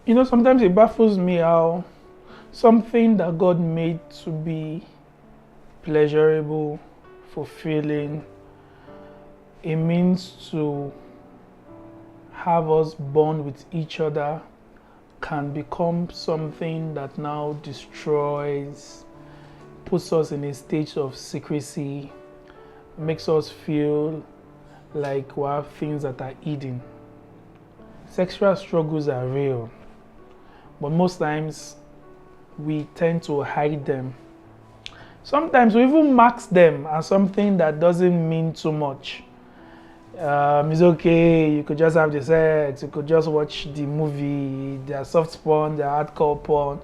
Sometimes it baffles me how something that God made to be pleasurable, fulfilling, it means to have us bond with each other, can become something that now destroys, puts us in a state of secrecy, makes us feel like we have things that are hidden. Sexual struggles are real, but most times we tend to hide them. Sometimes we even mask them as something that doesn't mean too much. It's okay, you could just have the sex, you could just watch the movie, their soft porn, their hardcore porn,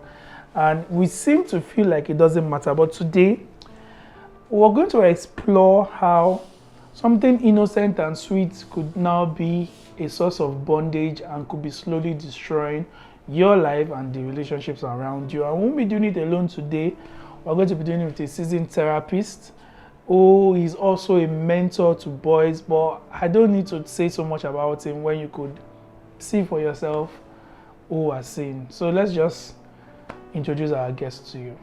and we seem to feel like it doesn't matter. But today, we're going to explore how something innocent and sweet could now be a source of bondage and could be slowly destroying your life and the relationships around you. I won't be doing it alone today. We're going to be doing it with a seasoned therapist who is also a mentor to boys, but I don't need to say so much about him when you could see for yourself who are seeing. So let's just introduce our guest to you.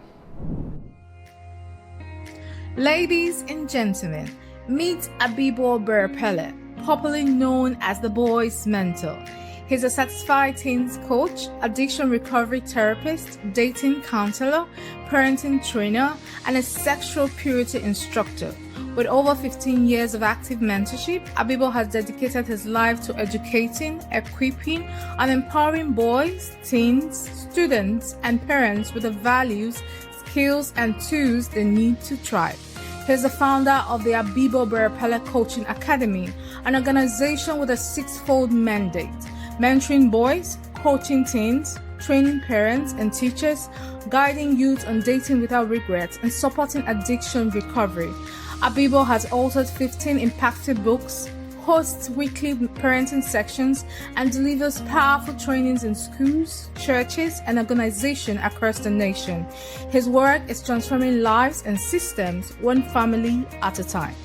Ladies and gentlemen, meet Abibo Berpele, popularly known as the boys' mentor. He's a certified teens coach, addiction recovery therapist, dating counselor, parenting trainer, and a sexual purity instructor. With over 15 years of active mentorship, Abibo has dedicated his life to educating, equipping, and empowering boys, teens, students, and parents with the values, skills, and tools they need to thrive. He's the founder of the Abibo Berpele Coaching Academy, an organization with a sixfold mandate: mentoring boys, coaching teens, training parents and teachers, guiding youth on dating without regrets, and supporting addiction recovery. Abibo has authored 15 impactful books, hosts weekly parenting sections, and delivers powerful trainings in schools, churches, and organizations across the nation. His work is transforming lives and systems one family at a time.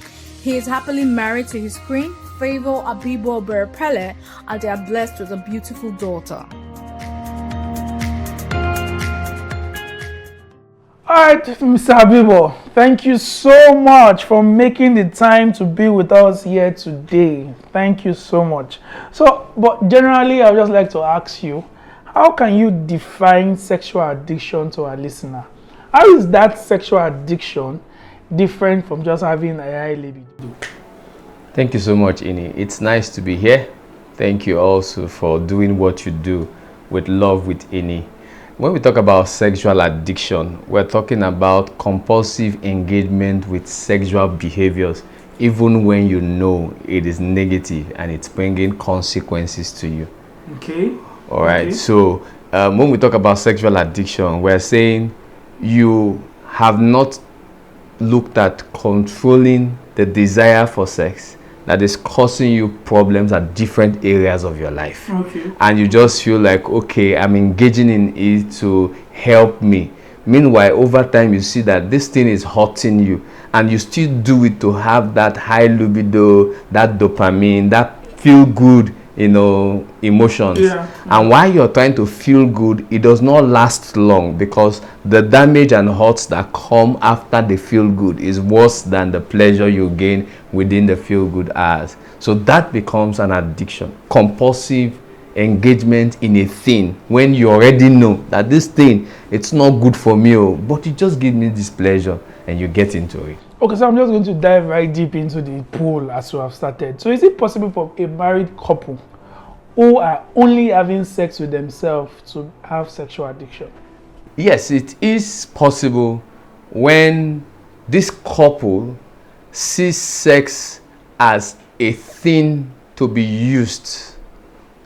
He is happily married to his queen, Favor Abibo Berpele, and they are blessed with a beautiful daughter. Alright, Mr. Abibo, thank you so much for making the time to be with us here today. Thank you so much. But generally, I would just like to ask you, how can you define sexual addiction to our listener? How is that sexual addiction different from just having a high libido? Thank you so much, Ini. It's nice to be here. Thank you also for doing what you do with love with Ini. When we talk about sexual addiction, we're talking about compulsive engagement with sexual behaviors, even when you know it is negative and it's bringing consequences to you. Okay. All right. Okay. So when we talk about sexual addiction, we're saying you have not looked at controlling the desire for sex that is causing you problems at different areas of your life. Okay. And you just feel like, okay, I'm engaging in it to help me. Meanwhile, over time, you see that this thing is hurting you, and you still do it to have that high libido, that dopamine, that feel good, emotions. Yeah. And while you're trying to feel good, it does not last long, because the damage and hurts that come after the feel good is worse than the pleasure you gain within the feel good hours. So that becomes an addiction, compulsive engagement in a thing when you already know that this thing, it's not good for me, but it just gives me this pleasure, and you get into it. Okay, so I'm just going to dive right deep into the pool as we have started. So is it possible for a married couple who are only having sex with themselves to have sexual addiction? Yes, it is possible when this couple sees sex as a thing to be used,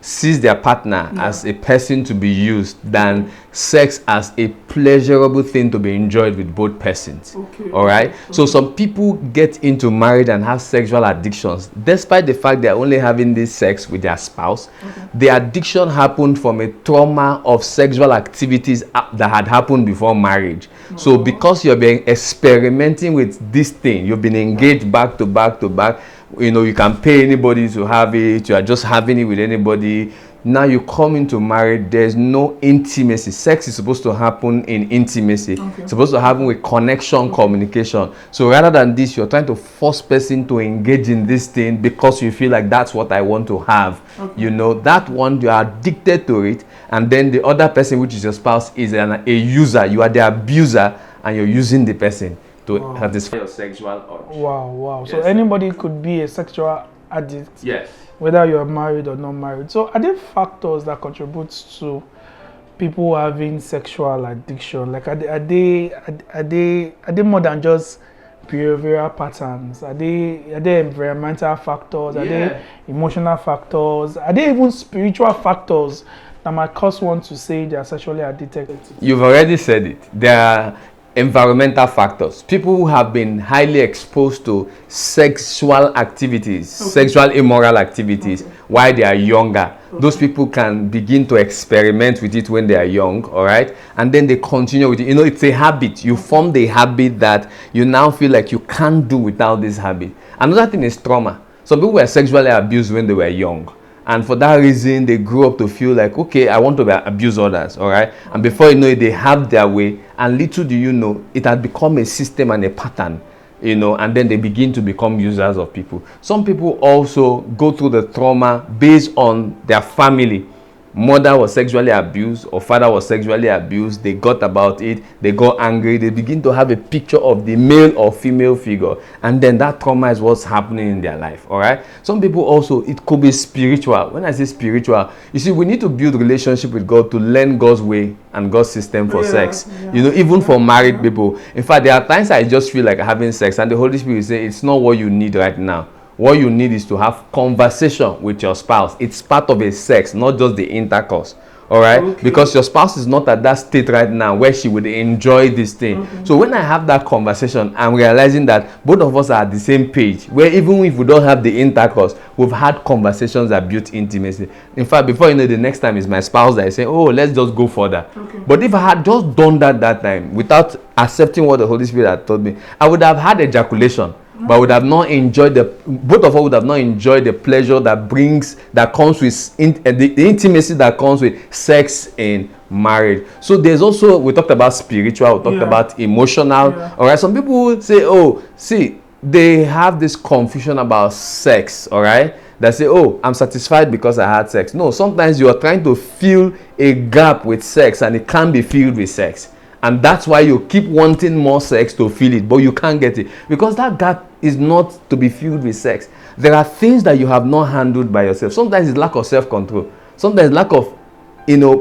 sees their partner as a person to be used, than sex as a pleasurable thing to be enjoyed with both persons. Okay. All right. Okay. So some people get into marriage and have sexual addictions, despite the fact they're only having this sex with their spouse. Okay. The addiction happened from a trauma of sexual activities that had happened before marriage. So because you've been experimenting with this thing, you've been engaged back to back to back. You can pay anybody to have it. You are just having it with anybody. Now you come into marriage, there's no intimacy. Sex is supposed to happen in intimacy. Okay. It's supposed to happen with connection, communication. So rather than this, you're trying to force person to engage in this thing because you feel like that's what I want to have. Okay. You know, that one, you are addicted to it. And then the other person, which is your spouse, is a user. You are the abuser and you're using the person to satisfy your sexual urge. Wow. Yes. So anybody could be a sexual addict. Yes. Whether you're married or not married. So are there factors that contribute to people having sexual addiction? Like are they more than just behavioral patterns? Are they environmental factors? Are they emotional factors? Are they even spiritual factors that might cause one to say they are sexually addicted? You've already said it. There are environmental factors. People who have been highly exposed to sexual activities, sexual immoral activities while they are younger. Those people can begin to experiment with it when they are young, all right? And then they continue with it. You know, it's a habit. You form the habit that you now feel like you can't do without this habit. Another thing is trauma. Some people were sexually abused when they were young. And for that reason, they grew up to feel like, okay, I want to abuse others, all right? And before you know it, they have their way. And little do you know, it had become a system and a pattern, you know, and then they begin to become users of people. Some people also go through the trauma based on their family. Mother was sexually abused or father was sexually abused. They got about it. They got angry. They begin to have a picture of the male or female figure. And then that trauma is what's happening in their life. All right. Some people also, it could be spiritual. When I say spiritual, you see, we need to build relationship with God to learn God's way and God's system for sex. You know, even for married people. In fact, there are times I just feel like having sex and the Holy Spirit will say, it's not what you need right now. What you need is to have conversation with your spouse. It's part of a sex, not just the intercourse. All right? Okay. Because your spouse is not at that state right now where she would enjoy this thing. Okay. So when I have that conversation, I'm realizing that both of us are at the same page, where even if we don't have the intercourse, we've had conversations that build intimacy. In fact, before you know, the next time is my spouse that is saying, oh, let's just go further. Okay. But if I had just done that time without accepting what the Holy Spirit had told me, I would have had ejaculation. But would have not enjoyed both of us would have not enjoyed the pleasure that comes with the intimacy that comes with sex in marriage. So there's also, we talked about spiritual, we talked about emotional. All right, some people say, oh, see, they have this confusion about sex. All right, they say, oh, I'm satisfied because I had sex. No, sometimes you are trying to fill a gap with sex and it can't be filled with sex. And that's why you keep wanting more sex to fill it, but you can't get it. Because that gap is not to be filled with sex. There are things that you have not handled by yourself. Sometimes it's lack of self-control. Sometimes lack of,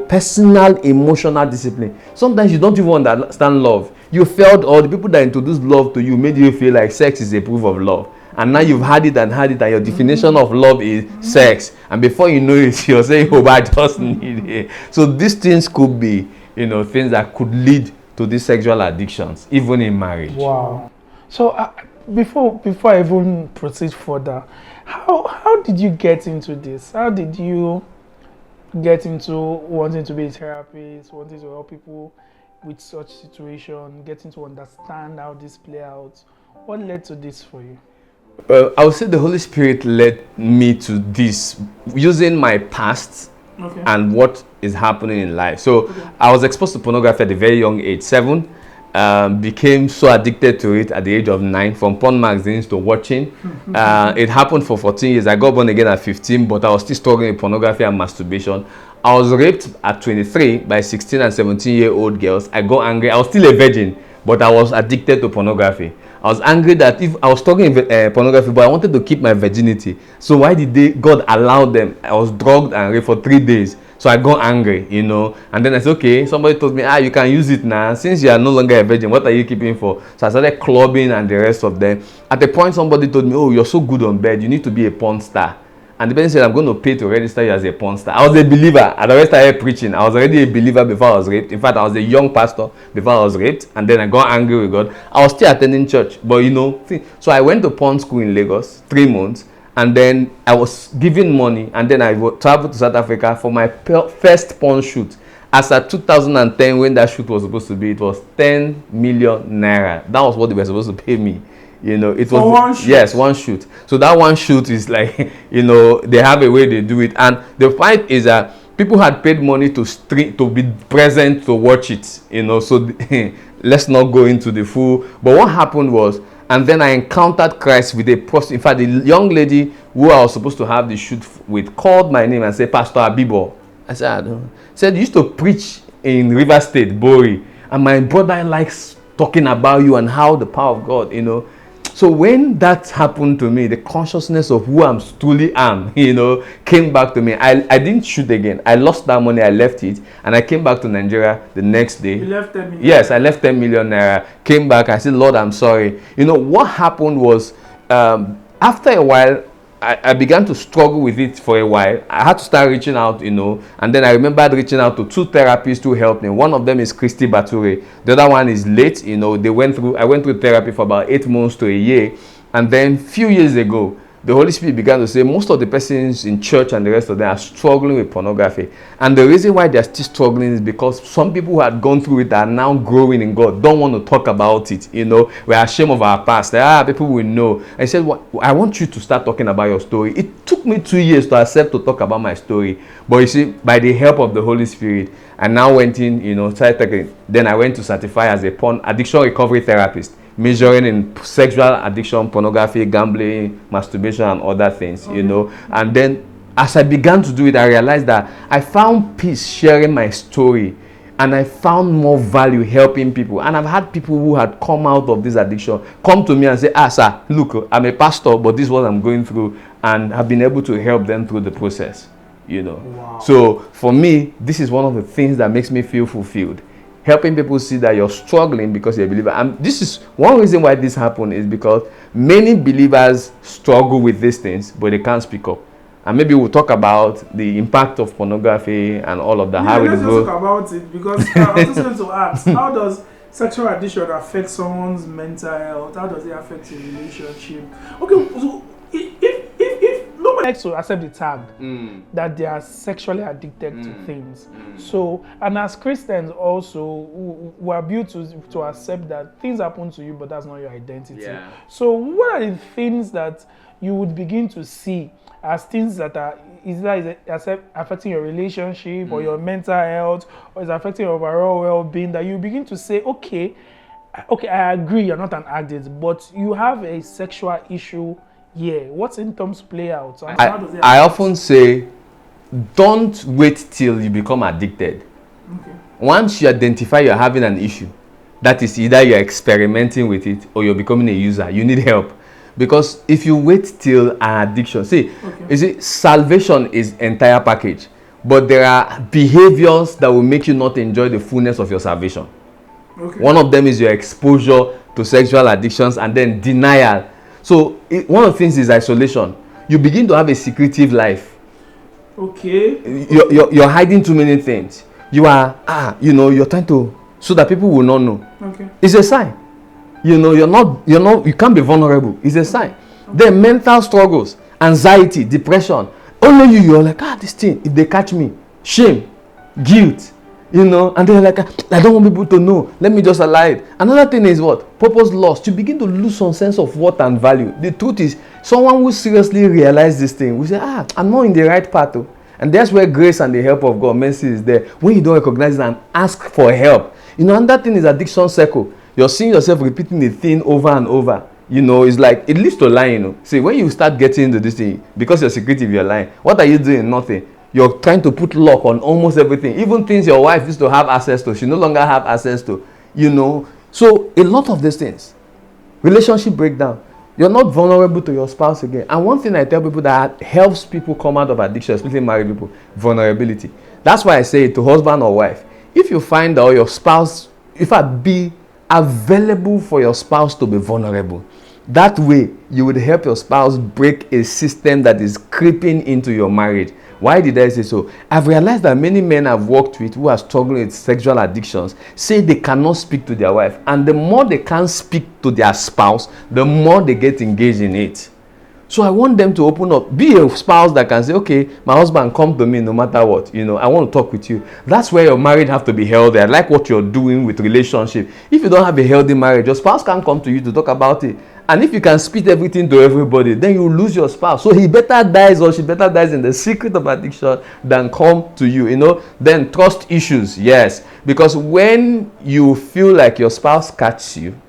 personal, emotional discipline. Sometimes you don't even understand love. You felt, or the people that introduced love to you made you feel like sex is a proof of love. And now you've had it, and your definition of love is sex. And before you know it, you're saying, oh, but I just need it. So these things could be, things that could lead to these sexual addictions, even in marriage. Wow. So before I even proceed further, how did you get into this? How did you get into wanting to be a therapist, wanting to help people with such situation, getting to understand how this play out? What led to this for you? I would say the Holy Spirit led me to this using my past and what is happening in life. So I was exposed to pornography at a very young age, 7. Became so addicted to it at the age of 9, from porn magazines to watching. It happened for 14 years. I got born again at 15, but I was still struggling with pornography and masturbation. I was raped at 23 by 16 and 17-year-old girls. I got angry. I was still a virgin, but I was addicted to pornography. I was angry that if I was struggling with pornography, but I wanted to keep my virginity. So why did God allow them? I was drugged and raped for 3 days. So I got angry, and then I said, okay, somebody told me, you can use it now. Since you are no longer a virgin, what are you keeping for? So I started clubbing and the rest of them. At the point, somebody told me, oh, you're so good on bed, you need to be a porn star. And the person said, I'm going to pay to register you as a porn star. I was a believer. I already started preaching. I was already a believer before I was raped. In fact, I was a young pastor before I was raped. And then I got angry with God. I was still attending church. But so I went to porn school in Lagos, 3 months. And then I was given money. And then I traveled to South Africa for my first porn shoot. As at 2010, when that shoot was supposed to be, it was 10 million naira. That was what they were supposed to pay me. It For was one shoot? Yes, one shoot. So that one shoot is like, they have a way they do it, and the fight is that people had paid money to be present to watch it, so let's not go into the full. But what happened was, and then I encountered Christ with a person. In fact, the young lady who I was supposed to have the shoot with called my name and said, Pastor Abibo. I said, I don't. Said, you used to preach in River State, Bori, and my brother likes talking about you and how the power of God, So when that happened to me, the consciousness of who I'm truly am, came back to me. I didn't shoot again. I lost that money. I left it, and I came back to Nigeria the next day. You left 10 million? Yes, I left 10 million naira. Came back. I said, Lord, I'm sorry. What happened was, after a while, I began to struggle with it for a while. I had to start reaching out, and then I remembered reaching out to 2 therapists who helped me. One of them is Christy Bature. The other one is late. I went through therapy for about 8 months to a year. And then few years ago, the Holy Spirit began to say most of the persons in church and the rest of them are struggling with pornography. And the reason why they're still struggling is because some people who had gone through it are now growing in God, don't want to talk about it. We're ashamed of our past. People will know. I said, I want you to start talking about your story. It took me 2 years to accept to talk about my story. But you see, by the help of the Holy Spirit, I now went in, started talking. Then I went to certify as a porn addiction recovery therapist, measuring in sexual addiction, pornography, gambling, masturbation, and other things, And then as I began to do it, I realized that I found peace sharing my story, and I found more value helping people. And I've had people who had come out of this addiction come to me and say, sir, look, I'm a pastor, but this is what I'm going through, and I've been able to help them through the process, Wow. So for me, this is one of the things that makes me feel fulfilled. Helping people see that you're struggling because you're a believer. And this is one reason why this happened, is because many believers struggle with these things, but they can't speak up. And maybe we'll talk about the impact of pornography and all of that. Yeah, let's just talk about it, because I was just going to ask, how does sexual addiction affect someone's mental health? How does it affect your relationship? Okay, so if nobody likes to accept the tag that they are sexually addicted to things. So, and as Christians also, we are built to accept that things happen to you, but that's not your identity. Yeah. So what are the things that you would begin to see as things that are either affecting your relationship or your mental health, or is affecting your overall well-being, that you begin to say, okay, I agree, you're not an addict, but you have a sexual issue here. What symptoms play out? How does it I affect? often say, don't wait till you become addicted. Okay. Once you identify you're having an issue, that is either you're experimenting with it or you're becoming a user, you need help. Because if you wait till an addiction, you see, salvation is entire package, but there are behaviors that will make you not enjoy the fullness of your salvation. Okay. One of them is your exposure to sexual addictions, and then denial. So one of the things is isolation. You begin to have a secretive life. Okay. You're hiding too many things. You are you're trying to, so that people will not know. Okay. It's a sign. You can't be vulnerable. It's a sign. Then mental struggles, anxiety, depression. Only you're like, this thing, if they catch me, shame, guilt, and they're like, I don't want people to know. Let me just allow it. Another thing is what? Purpose lost. You begin to lose some sense of worth and value. The truth is, someone who seriously realizes this thing will say, I'm not in the right path. And that's where grace and the help of God, mercy is there. When you don't recognize it and ask for help. Another thing is addiction circle. You're seeing yourself repeating the thing over and over. It's like, it leads to lying. See, when you start getting into this thing, because you're secretive, you're lying. What are you doing? Nothing. You're trying to put lock on almost everything. Even things your wife used to have access to, she no longer have access to. So a lot of these things. Relationship breakdown. You're not vulnerable to your spouse again. And one thing I tell people that helps people come out of addiction, especially married people, vulnerability. That's why I say it to husband or wife. If you find out your spouse, be available for your spouse to be vulnerable. That way, you would help your spouse break a system that is creeping into your marriage. Why did I say so? I've realized that many men I've worked with who are struggling with sexual addictions say they cannot speak to their wife. And the more they can't speak to their spouse, the more they get engaged in it. So I want them to open up. Be a spouse that can say, okay, my husband, come to me no matter what. I want to talk with you. That's where your marriage have to be healthy. I like what you're doing with relationship. If you don't have a healthy marriage, your spouse can't come to you to talk about it. And if you can spit everything to everybody, then you lose your spouse. So he better dies or she better dies in the secret of addiction than come to you, Then trust issues, yes. Because when you feel like your spouse catches you,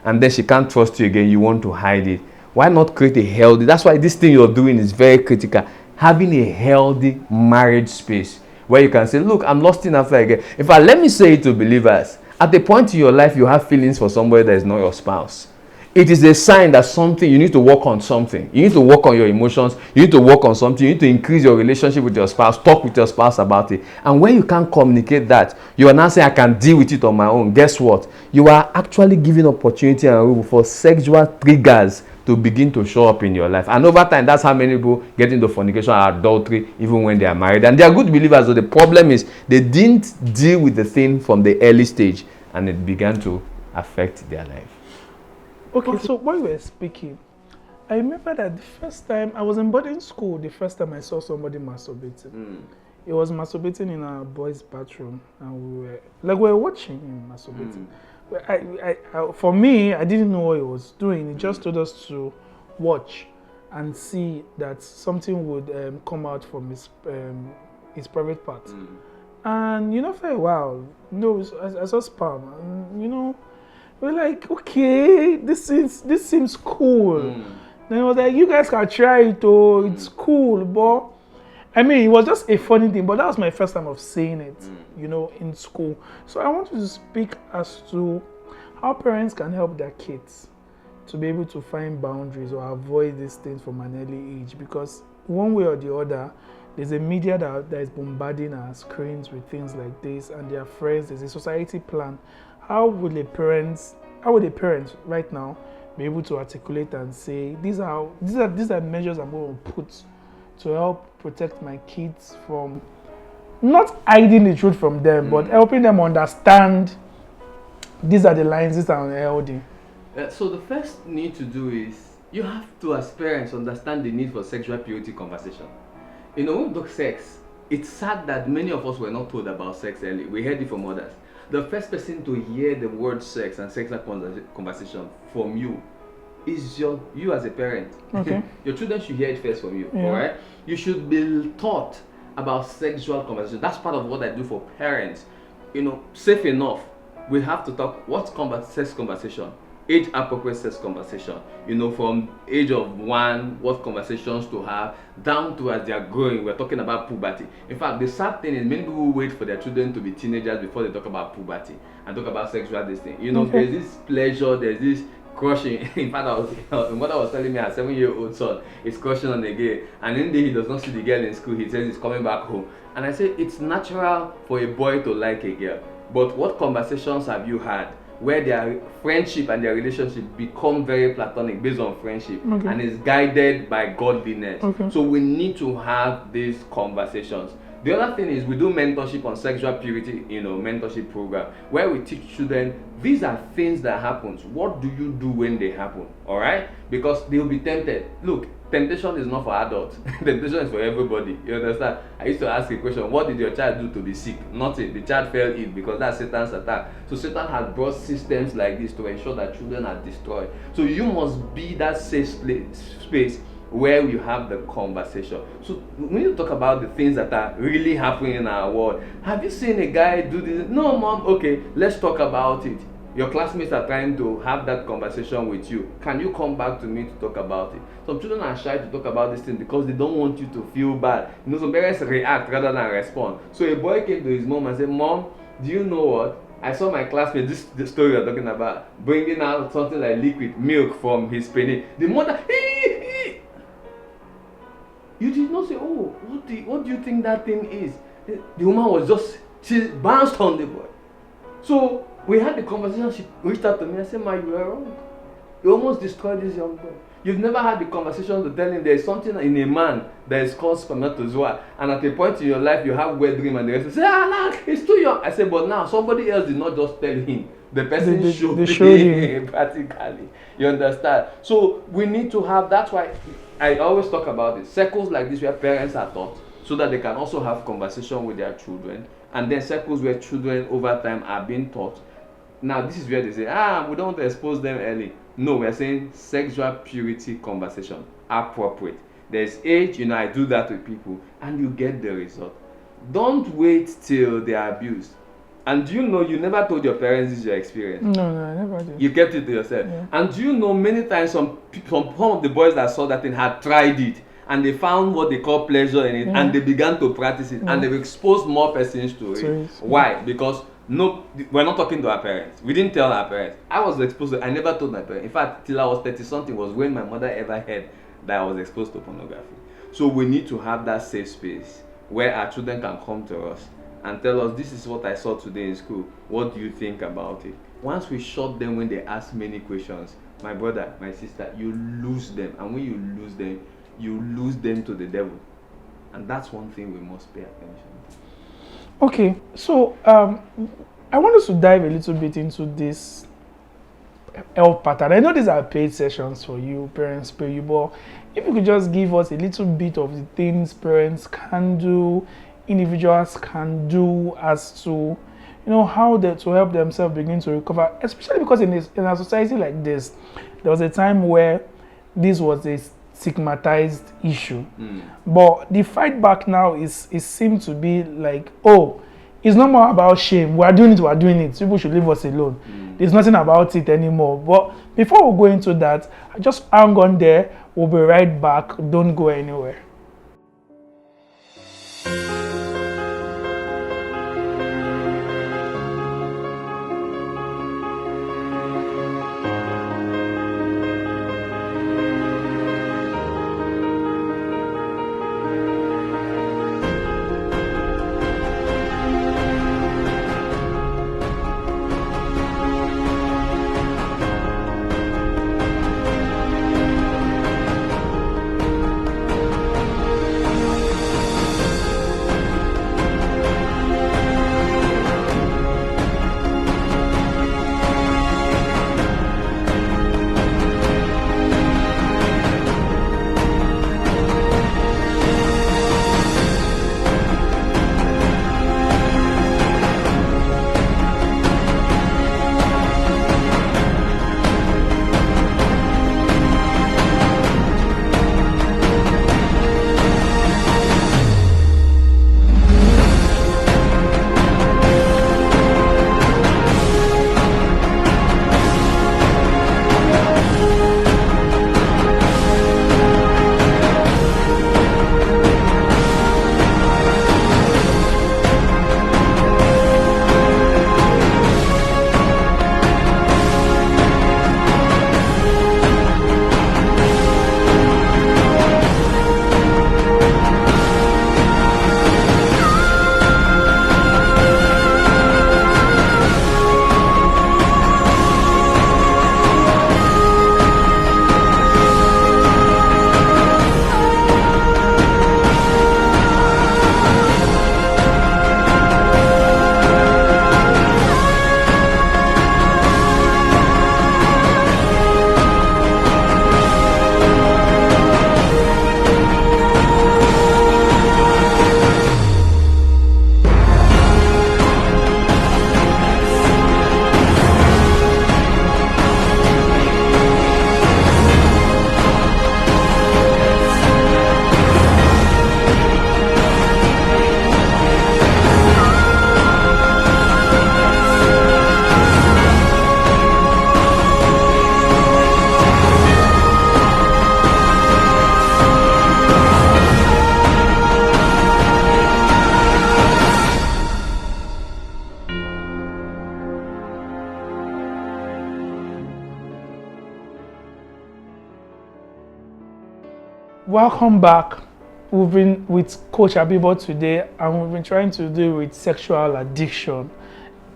and then she can't trust you again, you want to hide it. Why not create a healthy, that's why this thing you're doing is very critical. Having a healthy marriage space where you can say, look, I'm lost in after again. In fact, let me say it to believers. At the point in your life you have feelings for somebody that is not your spouse, it is a sign that something, you need to work on something. You need to work on your emotions. You need to work on something. You need to increase your relationship with your spouse. Talk with your spouse about it. And when you can't communicate that, you are now saying, I can deal with it on my own. Guess what? You are actually giving opportunity and room for sexual triggers to begin to show up in your life. And over time, that's how many people get into fornication and adultery even when they are married. And they are good believers, so the problem is they didn't deal with the thing from the early stage and it began to affect their life. Okay, so while we were speaking, I remember that the first time I was in boarding school, the first time I saw somebody masturbating. It was masturbating in our boys' bathroom, and we were watching him masturbating. For me, I didn't know what he was doing. He just told us to watch and see that something would come out from his private part. And for a while, I saw sperm, and we're like, okay, this seems cool. Then I was like, you guys can try it, it's cool. But I mean, it was just a funny thing, but that was my first time of seeing it, in school. So I want to speak as to how parents can help their kids to be able to find boundaries or avoid these things from an early age. Because one way or the other, there's a media that is bombarding our screens with things like this, and their friends, there's a society plan. How would the parents right now be able to articulate and say, these are measures I'm going to put to help protect my kids from not hiding the truth from them, but helping them understand these are the lines, these are unhealthy. So the first need to do is you have to, as parents, understand the need for sexual purity conversation. When we talk sex, it's sad that many of us were not told about sex early. We heard it from others. The first person to hear the word sex and sexual conversation from you is you as a parent. Okay. Your children should hear it first from you. Yeah. All right. You should be taught about sexual conversation. That's part of what I do for parents. Safe enough, we have to talk. What's sex conversation? Age appropriate sex conversation. From age of 1, what conversations to have, down to as they are growing. We're talking about puberty. In fact, the sad thing is many people wait for their children to be teenagers before they talk about puberty and talk about sexual this thing. There's this pleasure, there's this crushing. In fact, my mother was telling me her 7-year-old son is crushing on a girl, and in the day he does not see the girl in school, he says he's coming back home. And I say it's natural for a boy to like a girl, but what conversations have you had where their friendship and their relationship become very platonic based on friendship and is guided by godliness? So we need to have these conversations. The other thing is we do mentorship on sexual purity, mentorship program, where we teach children these are things that happens. What do you do when they happen? All right? Because they'll be tempted. Look, temptation is not for adults. Temptation is for everybody. You understand? I used to ask a question, what did your child do to be sick? Nothing. The child fell ill because that's Satan's attack. So Satan has brought systems like this to ensure that children are destroyed. So you must be that safe space where you have the conversation. So we need to talk about the things that are really happening in our world. Have you seen a guy do this? No, mom. Okay, let's talk about it. Your classmates are trying to have that conversation with you. Can you come back to me to talk about it? Some children are shy to talk about this thing because they don't want you to feel bad. Some parents react rather than respond. So a boy came to his mom and said, Mom, do you know what? I saw my classmate, the story you're talking about, bringing out something like liquid milk from his penny. The mother, you did not say, oh, what do you think that thing is? The woman she bounced on the boy. So we had the conversation, she reached out to me and said, Ma, you were wrong. You almost destroyed this young boy. You've never had the conversation to tell him there is something in a man that is called spermatozoa, and at a point in your life you have wet dream and the rest say, look, he's too young. I said, but now somebody else did not just tell him. The person showed him practically. You understand? So we need to have, that's why I always talk about it. Circles like this where parents are taught so that they can also have conversation with their children, and then circles where children over time are being taught. Now, this is where they say, we don't want to expose them early. No, we are saying sexual purity conversation, appropriate. There's age, I do that with people, and you get the result. Don't wait till they are abused. And do you know you never told your parents this is your experience? No, I never did. You kept it to yourself. Yeah. And do you know many times some of the boys that saw that thing had tried it, and they found what they call pleasure in it, and they began to practice it, and they've exposed more persons to it. Why? Because we're not talking to our parents. We didn't tell our parents. I was exposed to, I never told my parents. In fact, till I was 30 something was when my mother ever heard that I was exposed to pornography. So we need to have that safe space where our children can come to us and tell us, this is what I saw today in school. What do you think about it? Once we shut them when they ask many questions, my brother, my sister, you lose them. And when you lose them to the devil. And that's one thing we must pay attention to. Okay, so I want us to dive a little bit into this help pattern. I know these are paid sessions for you, parents pay you, but if you could just give us a little bit of the things parents can do, individuals can do as to, how to help themselves begin to recover, especially because in a society like this, there was a time where this was a stigmatized issue. But the fight back now is seems to be like, it's not more about shame. We are doing it. People should leave us alone. There's nothing about it anymore. But before we go into that, just hang on there. We'll be right back. Don't go anywhere. Welcome back. We've been with Coach Abibo today, and we've been trying to deal with sexual addiction.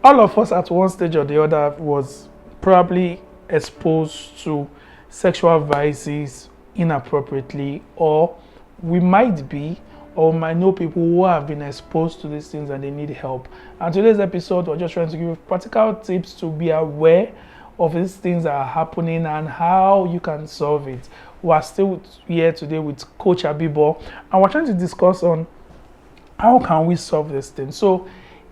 All of us at one stage or the other was probably exposed to sexual vices inappropriately, or we might be, or might know people who have been exposed to these things and they need help. And today's episode, we're just trying to give you practical tips to be aware of these things that are happening and how you can solve it. We are still here today with Coach Abibo, and we're trying to discuss on how can we solve this thing. So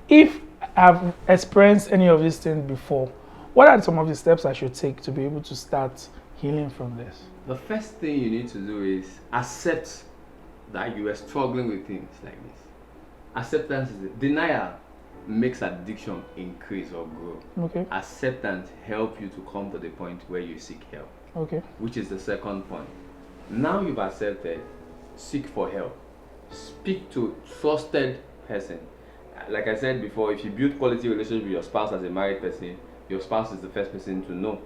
if I've experienced any of these things before, what are some of the steps I should take to be able to start healing from this? The first thing you need to do is accept that you are struggling with things like this. Acceptance is it. Denial makes addiction increase or grow. Okay. Acceptance help you to come to the point where you seek help. Okay. Which is the second point. Now you've accepted, seek for help. Speak to trusted person. Like I said before, if you build quality relationship with your spouse as a married person, your spouse is the first person to know.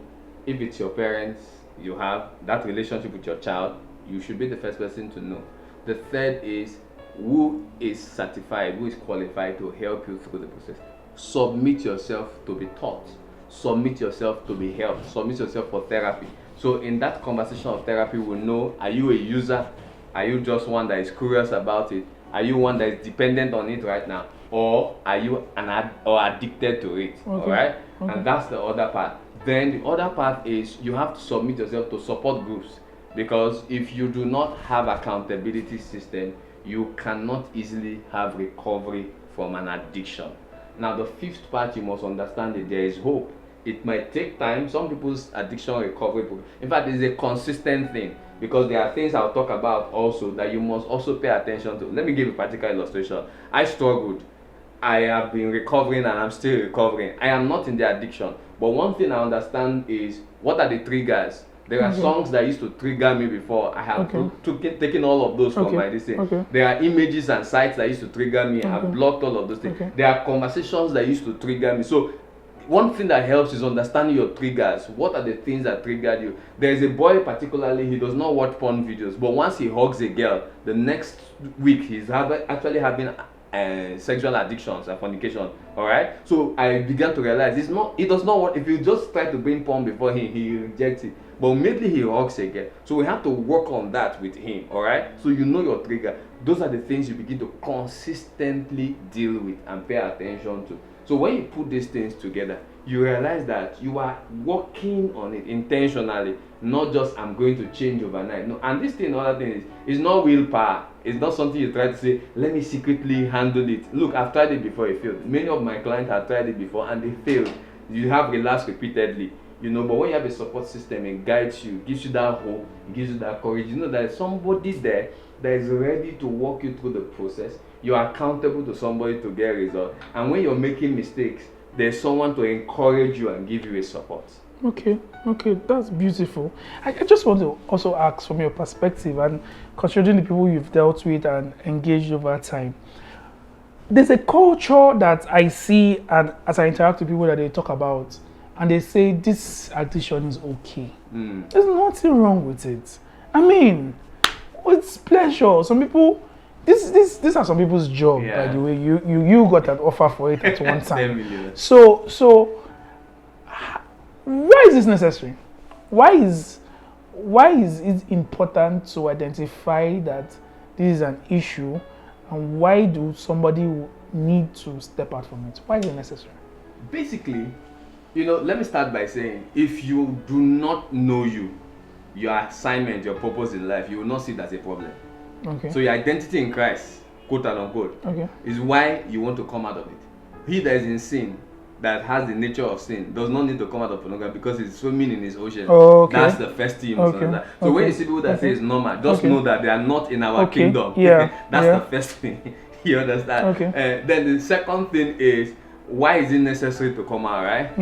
If it's your parents, you have that relationship with your child, you should be the first person to know. The third is who is certified, who is qualified to help you through the process. Submit yourself to be taught. Submit yourself to be helped. Submit yourself for therapy. So in that conversation of therapy, we'll know, are you a user? Are you just one that is curious about it? Are you one that is dependent on it right now? Or are you addicted to it? Okay. All right? Okay. And that's the other part. Then the other part is you have to submit yourself to support groups, because if you do not have accountability system, you cannot easily have recovery from an addiction. Now the fifth part, you must understand that there is hope. It might take time. Some people's addiction recovery, in fact, it's a consistent thing, because there are things I'll talk about also that you must also pay attention to. Let me give a practical illustration. I struggled. I have been recovering and I'm still recovering. I am not in the addiction. But one thing I understand is, what are the triggers? There are songs that used to trigger me before. I have taken all of those from my listening. There are images and sites that used to trigger me. I have blocked all of those things. There are conversations that used to trigger me. So one thing that helps is understanding your triggers. What are the things that triggered you? There is a boy particularly, he does not watch porn videos, but once he hugs a girl, the next week he's actually having sexual addictions and fornication. All right, so I began to realize he does not want. If you just try to bring porn before him, he rejects it. But immediately he hugs a girl. So we have to work on that with him. All right, so you know your trigger. Those are the things you begin to consistently deal with and pay attention to. So when you put these things together, you realize that you are working on it intentionally, not just I'm going to change overnight. No, and this thing, other thing is not willpower. It's not something you try to say, let me secretly handle it. Look, I've tried it before, it failed. Many of my clients have tried it before and they failed. You have relapsed repeatedly, but when you have a support system, it guides you, gives you that hope, it gives you that courage. You know there's somebody there that is ready to walk you through the process. You are accountable to somebody to get results. And when you're making mistakes, there's someone to encourage you and give you a support. Okay, that's beautiful. I just want to also ask, from your perspective and considering the people you've dealt with and engaged over time, there's a culture that I see, and as I interact with people that they talk about, and they say this addiction is okay. There's nothing wrong with it. I mean, it's pleasure. Some people, these are some people's job, by the way. You got an offer for it at one time. So why is this necessary? Why is it important to identify that this is an issue, and why do somebody need to step out from it? Why is it necessary? Basically, let me start by saying, if you do not know your assignment, your purpose in life, you will not see it as a problem. Okay. So your identity in Christ, quote and unquote, is why you want to come out of it. He that is in sin, that has the nature of sin, does not need to come out of pornography because he's swimming in his ocean. That's the first thing. So when you see people that say it's normal, just know that they are not in our kingdom. That's the first thing. You understand? Then the second thing is, why is it necessary to come out, right?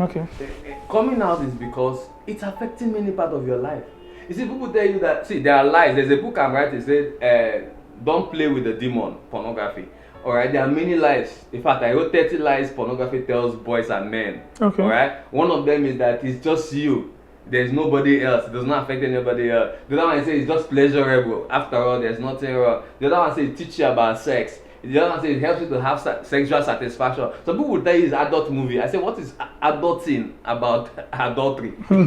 Coming out is because it's affecting many parts of your life. You see, people tell you that, there are lies. There's a book I'm writing, it said, don't play with the demon, pornography. Alright, there are many lies. In fact, I wrote 30 lies pornography tells boys and men. Alright, one of them is that it's just you. There's nobody else. It does not affect anybody else. The other one says it's just pleasurable. After all, there's nothing wrong. The other one says it teaches you about sex. The other one says it helps you to have sexual satisfaction. Some people will tell you it's adult movie. I say, what is adulting about adultery? Some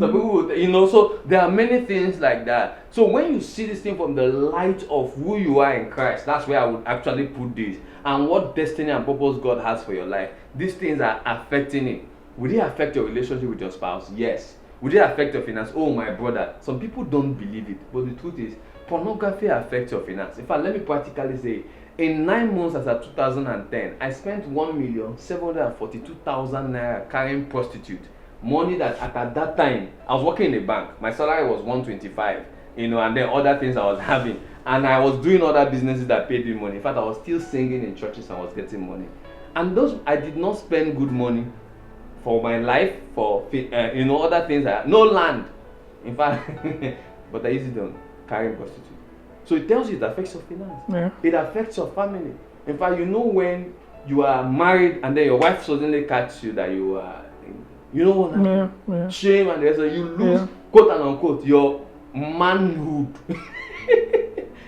people will, so there are many things like that. So when you see this thing from the light of who you are in Christ, that's where I would actually put this. And what destiny and purpose God has for your life. These things are affecting it. Will it affect your relationship with your spouse? Yes. Will it affect your finance? Oh, my brother. Some people don't believe it. But the truth is, pornography affects your finance. In fact, let me practically say, In 9 months as at 2010, I spent 1,742,000 naira carrying prostitute. Money that at that time, I was working in a bank. My salary was 125, and then other things I was having. And I was doing other businesses that paid me money. In fact, I was still singing in churches and was getting money. And those, I did not spend good money for my life, for other things. No land. In fact, but I used it on carrying prostitute. So it tells you it affects your finance. Yeah. It affects your family. In fact, when you are married and then your wife suddenly catches you that you are, what happened? Shame and the rest of you lose, quote and unquote, your manhood.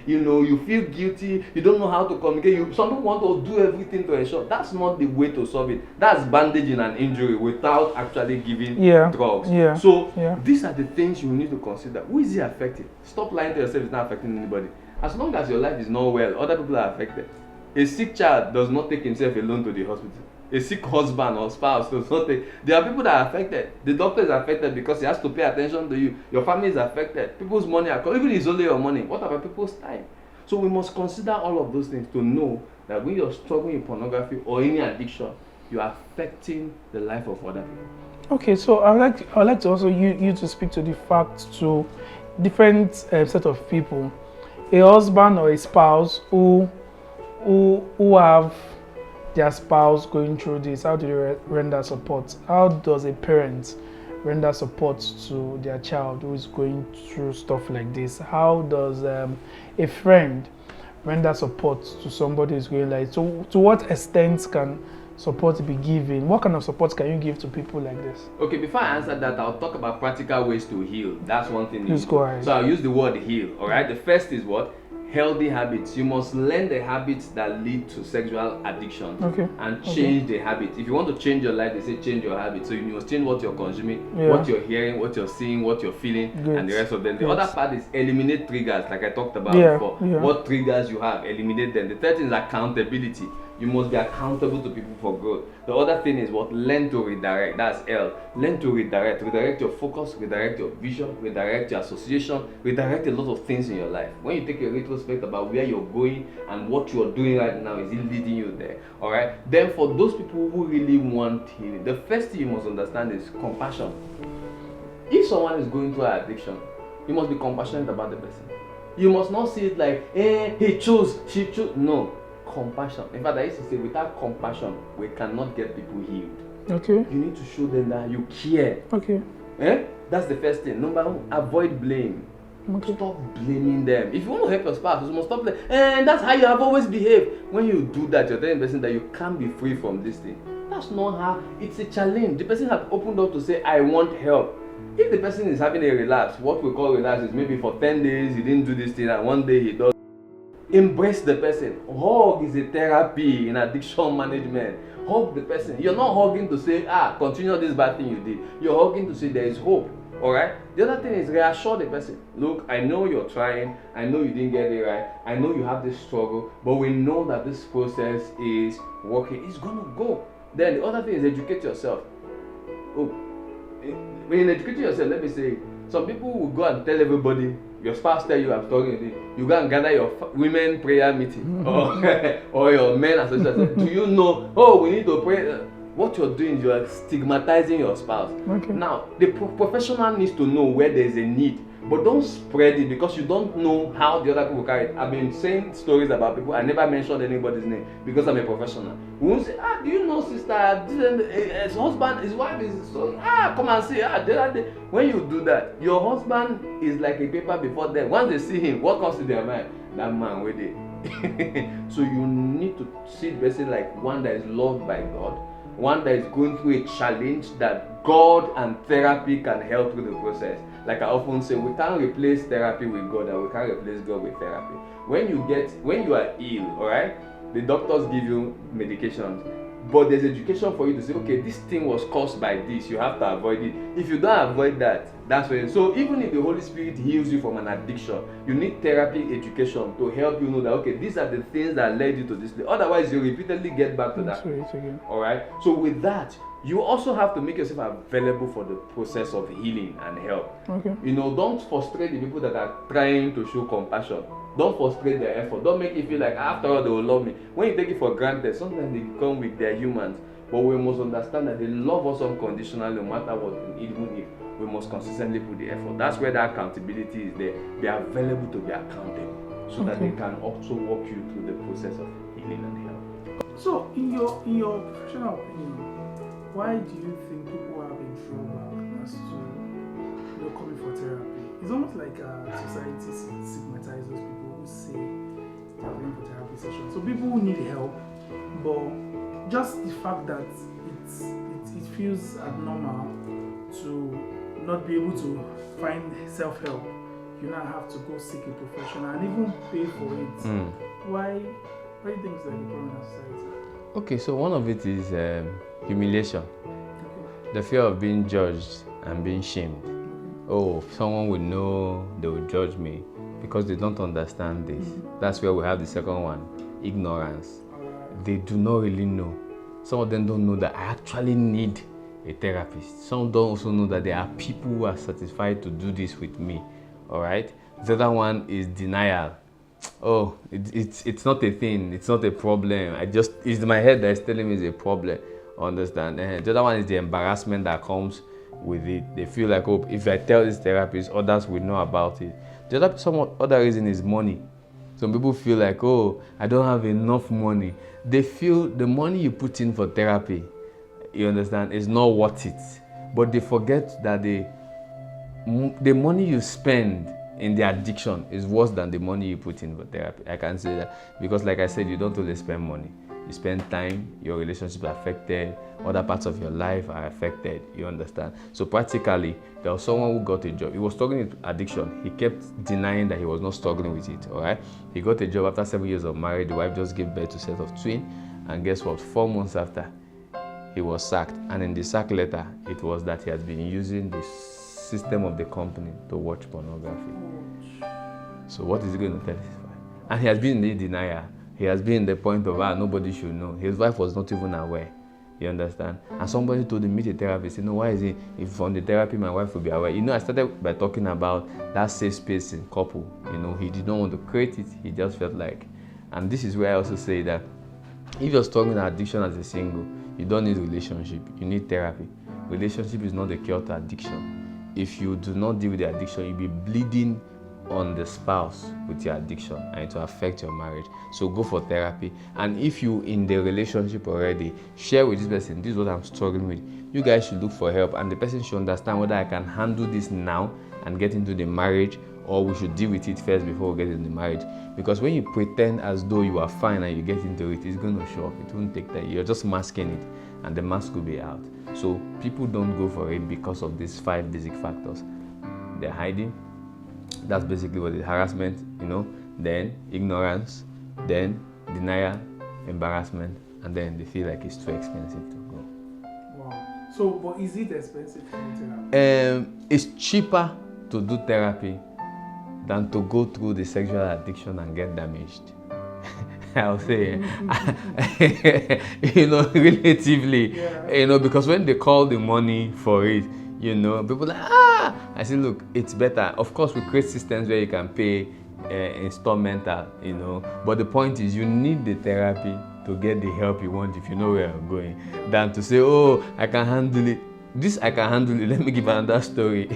You feel guilty, you don't know how to communicate. Some people want to do everything to ensure. That's not the way to solve it. That's bandaging an injury without actually giving drugs. So these are the things you need to consider. Who is it affecting? Stop lying to yourself, it's not affecting anybody. As long as your life is not well, other people are affected. A sick child does not take himself alone to the hospital. A sick husband or spouse does not take. There are people that are affected. The doctor is affected because he has to pay attention to you. Your family is affected. People's money are even if it's only your money. What about people's time? So we must consider all of those things to know that when you're struggling with pornography or any addiction, you are affecting the life of other people. Okay, so I'd like to also you to speak to the fact to different set of people, a husband or a spouse who have their spouse going through this. How do they render support? How does a parent render support to their child who is going through stuff like this? How does a friend render support to somebody who's going like? So to what extent can support be given? What kind of support can you give to people like this? Okay, before I answer that, I'll talk about practical ways to heal. That's one thing. Please go ahead. So I'll use the word heal. All right. The first is what? Healthy habits. You must learn the habits that lead to sexual addiction and change the habits. If you want to change your life, they say change your habits. So you must change what you're consuming, what you're hearing, what you're seeing, what you're feeling, and the rest of them. The other part is eliminate triggers, like I talked about before. What triggers you have, eliminate them. The third thing is accountability. You must be accountable to people for growth. The other thing is what? Learn to redirect. That's L. Learn to redirect. Redirect your focus, redirect your vision, redirect your association, redirect a lot of things in your life. When you take a retrospect about where you're going and what you're doing right now, is it leading you there? Alright? Then for those people who really want healing, the first thing you must understand is compassion. If someone is going through an addiction, you must be compassionate about the person. You must not see it like, he chose, she chose. No. Compassion. In fact, I used to say, without compassion, we cannot get people healed. Okay. You need to show them that you care. Okay. That's the first thing. Number one, avoid blame. Okay. Stop blaming them. If you want to help your spouse, you must stop blaming. And that's how you have always behaved. When you do that, you're telling the person that you can't be free from this thing. That's not how. It's a challenge. The person has opened up to say, I want help. If the person is having a relapse, what we call relapse is maybe for 10 days he didn't do this thing and one day he does. Embrace the person. Hug is a therapy in addiction management. Hug the person. You're not hugging to say, continue this bad thing you did. You're hugging to say there is hope. Alright? The other thing is reassure the person. Look, I know you're trying. I know you didn't get it right. I know you have this struggle. But we know that this process is working. It's going to go. Then the other thing is educate yourself. When you educate yourself, let me say, some people will go and tell everybody. Your spouse tell you I'm talking to you. You go and gather your women prayer meeting or your men association. Do you know? We need to pray. What you're doing is you're stigmatizing your spouse. Okay. Now the professional needs to know where there's a need, but don't spread it because you don't know how the other people carry it. I've been saying stories about people. I never mentioned anybody's name because I'm a professional. We won't say, do you know sister? His husband, his wife is so. Come and see. The other day. When you do that, your husband is like a paper before them. Once they see him, what comes to their mind? That man with it. So you need to see the person like one that is loved by God, one that is going through a challenge that God and therapy can help with the process. Like I often say, we can't replace therapy with God and we can't replace God with therapy. When you are ill, alright, the doctors give you medications. But there's education for you to say, okay, this thing was caused by this, you have to avoid it. If you don't avoid that, that's when. So even if the Holy Spirit heals you from an addiction, you need therapy education to help you know that, okay, these are the things that led you to this place. Otherwise, you repeatedly get back to that. Alright? So with that, you also have to make yourself available for the process of healing and help. Okay. Don't frustrate the people that are trying to show compassion. Don't frustrate their effort. Don't make it feel like after all they will love me. When you take it for granted, sometimes they come with their humans. But we must understand that they love us unconditionally no matter what, even if we must consistently put the effort. That's where that accountability is there. They are available to be accountable so that they can also walk you through the process of healing and health. So, in your professional opinion, why do you think people have a drawback as to coming for therapy? It's almost like society stigmatizes those people who say they are going for therapy sessions. So people who need help, but just the fact that it feels abnormal to not be able to find self-help, you now have to go seek a professional and even pay for it. Why do you think it's like a problem in society? Okay, so one of it is humiliation. Okay. The fear of being judged and being shamed. Oh, someone will know, they will judge me because they don't understand this. That's where we have the second one, ignorance. They do not really know. Some of them don't know that I actually need a therapist. Some don't also know that there are people who are satisfied to do this with me. All right. The other one is denial. Oh, it's not a thing. It's not a problem. It's my head that is telling me it's a problem. Understand? The other one is the embarrassment that comes with it. They feel like, oh, if I tell this therapist, others will know about it. Some other reason is money. Some people feel like, oh, I don't have enough money. They feel the money you put in for therapy, you understand, is not worth it. But they forget that the money you spend in the addiction is worse than the money you put in for therapy. I can say that because, like I said, you don't only spend money. You spend time, your relationship are affected, other parts of your life are affected, you understand? So practically, there was someone who got a job. He was struggling with addiction. He kept denying that he was not struggling with it, all right? He got a job after 7 years of marriage. The wife just gave birth to a set of twins. And guess what? 4 months after, he was sacked. And in the sack letter, it was that he had been using the system of the company to watch pornography. So what is he going to tell his wife? And he has been in the denial. He has been in the point of, nobody should know. His wife was not even aware. You understand? And somebody told him, meet a therapist. Why is it? If from the therapy, my wife will be aware. I started by talking about that safe space in couple. He did not want to create it. He just felt like. And this is where I also say that if you're struggling with addiction as a single, you don't need relationship. You need therapy. Relationship is not the cure to addiction. If you do not deal with the addiction, you'll be bleeding on the spouse with your addiction and it will affect your marriage. So go for therapy. And if you in the relationship already, share with this person, this is what I'm struggling with. You guys should look for help and the person should understand whether I can handle this now and get into the marriage, or we should deal with it first before we get into the marriage. Because when you pretend as though you are fine and you get into it, it's going to show up. It won't take that. You're just masking it and the mask will be out. So people don't go for it because of these 5 basic factors. They're hiding. That's basically what it is. Harassment, then ignorance, then denial, embarrassment, and then they feel like it's too expensive to go. Wow. So, but is it expensive to do therapy? It's cheaper to do therapy than to go through the sexual addiction and get damaged. I'll say, relatively, yeah. Because when they call the money for it, people like, I say, look, it's better. Of course, we create systems where you can pay installmental, but the point is you need the therapy to get the help you want if you know where you're going, than to say, oh, I can handle it. This I can handle it. Let me give another story.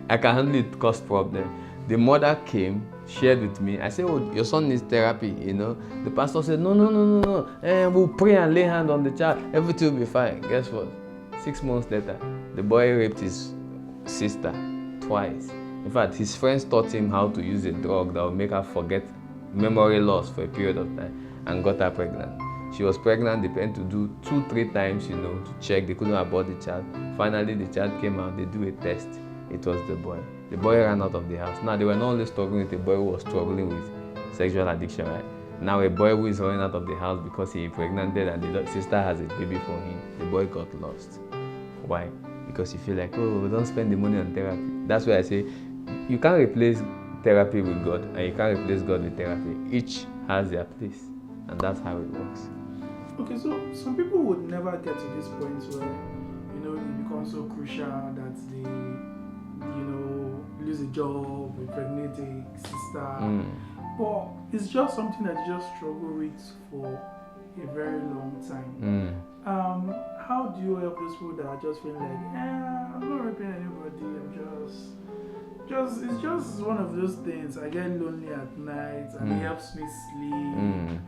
I can handle it, cost problem. The mother came, shared with me. I said, oh, your son needs therapy, The pastor said, no. We'll pray and lay hand on the child. Everything will be fine. Guess what? 6 months later, the boy raped his sister twice. In fact, his friends taught him how to use a drug that would make her forget memory loss for a period of time and got her pregnant. She was pregnant, they went to do 2-3 times, to check. They couldn't abort the child. Finally, the child came out. They do a test. It was the boy. The boy ran out of the house. Now, they were not only struggling with a boy who was struggling with sexual addiction, right? Now, a boy who is running out of the house because he impregnated and the sister has a baby for him. The boy got lost. Why? Because you feel like, oh, don't spend the money on therapy. That's why I say, you can't replace therapy with God and you can't replace God with therapy. Each has their place, and that's how it works. Okay, so some people would never get to this point where, it becomes so crucial that they, lose a job, impregnate a sister. But it's just something that you just struggle with for a very long time. How do you help those people that are just feeling like, I'm not raping anybody, I'm just it's just one of those things. I get lonely at night and it helps me sleep.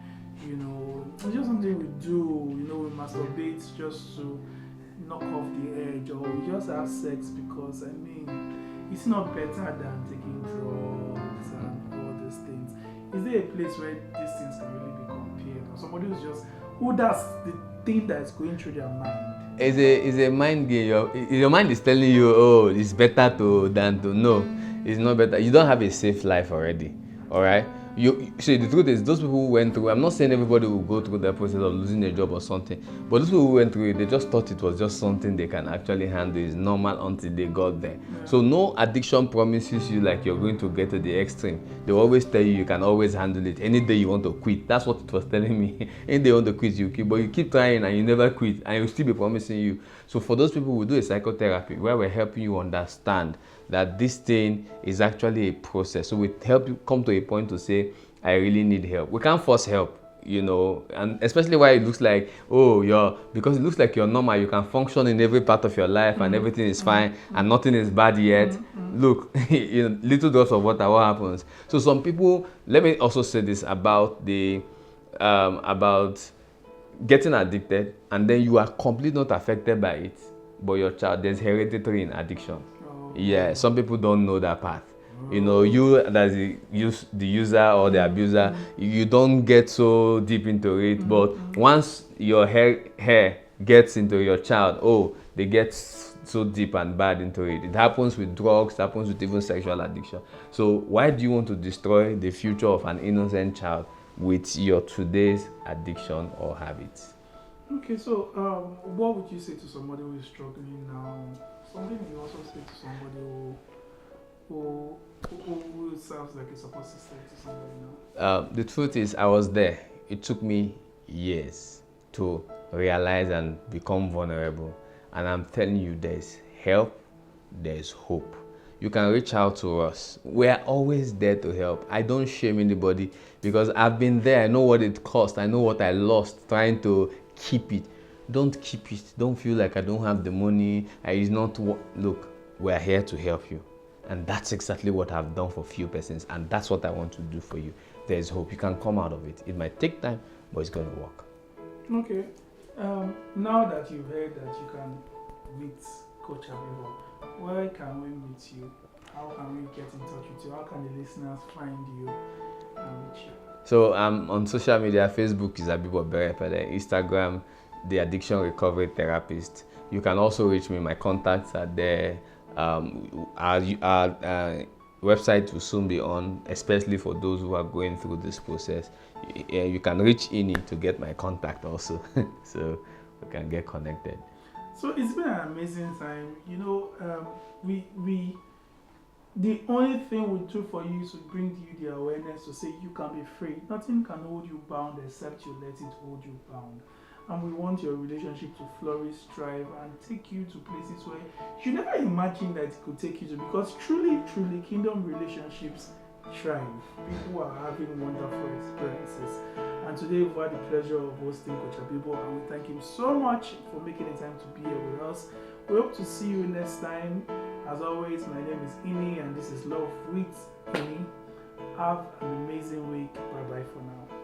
You know, it's just something we do. You know, we masturbate just to knock off the edge, or we just have sex because, I mean, it's not better than taking drugs and all these things. Is there a place where these things can really be compared, or somebody who does the thing that's going through their mind? It's a mind game. Your mind is telling you, oh, it's better than to. No, it's not better. You don't have a safe life already. All right. You see, the truth is, those people who went through. I'm not saying everybody will go through the process of losing a job or something, but those people who went through it, they just thought it was just something they can actually handle. It's normal until they got there. Yeah. So no addiction promises you like you're going to get to the extreme. They always tell you can always handle it. Any day you want to quit, that's what it was telling me. Any day you want to quit, you quit, but you keep trying and you never quit, and you'll still be promising you. So for those people, we do a psychotherapy where we're helping you understand that this thing is actually a process. So we help you come to a point to say, I really need help. We can't force help, you know, and especially why it looks like, because it looks like you're normal, you can function in every part of your life and everything is fine and nothing is bad yet. Look, you know, little drops of water, what happens? So some people, let me also say this about about getting addicted, and then you are completely not affected by it, but your child, there's hereditary in addiction. Yeah, some people don't know that part. You know, you as the user or the abuser, you don't get so deep into it. But once your hair gets into your child, they get so deep and bad into it. It happens with drugs, it happens with even sexual addiction. So why do you want to destroy the future of an innocent child with your today's addiction or habits? Okay, so what would you say to somebody who is struggling now? Something you also say to somebody who serves like a support system to somebody now? The truth is, I was there. It took me years to realize and become vulnerable. And I'm telling you, there's help, there's hope. You can reach out to us. We're always there to help. I don't shame anybody because I've been there. I know what it cost. I know what I lost trying to keep it. Don't keep it. Don't feel like I don't have the money. Look, we're here to help you. And that's exactly what I've done for few persons. And that's what I want to do for you. There's hope. You can come out of it. It might take time, but it's going to work. Okay. Now that you've heard that you can meet Coach Abibo, where can we meet you? How can we get in touch with you? How can the listeners find you and reach you? So on social media, Facebook is Abibo Berepele, Instagram, The Addiction Recovery Therapist. You can also reach me. My contacts are there. Our website will soon be on, especially for those who are going through this process. You can reach in to get my contact also, so we can get connected. So it's been an amazing time. You know, the only thing we do for you is to bring you the awareness to say you can be free. Nothing can hold you bound except you let it hold you bound. And we want your relationship to flourish, thrive, and take you to places where you never imagined that it could take you to. Because truly, kingdom relationships thrive. People are having wonderful experiences. And today we've had the pleasure of hosting Coach Abibo, and we thank him so much for making the time to be here with us. We hope to see you next time. As always, my name is Ini, and this is Love with Ini. Have an amazing week. Bye-bye for now.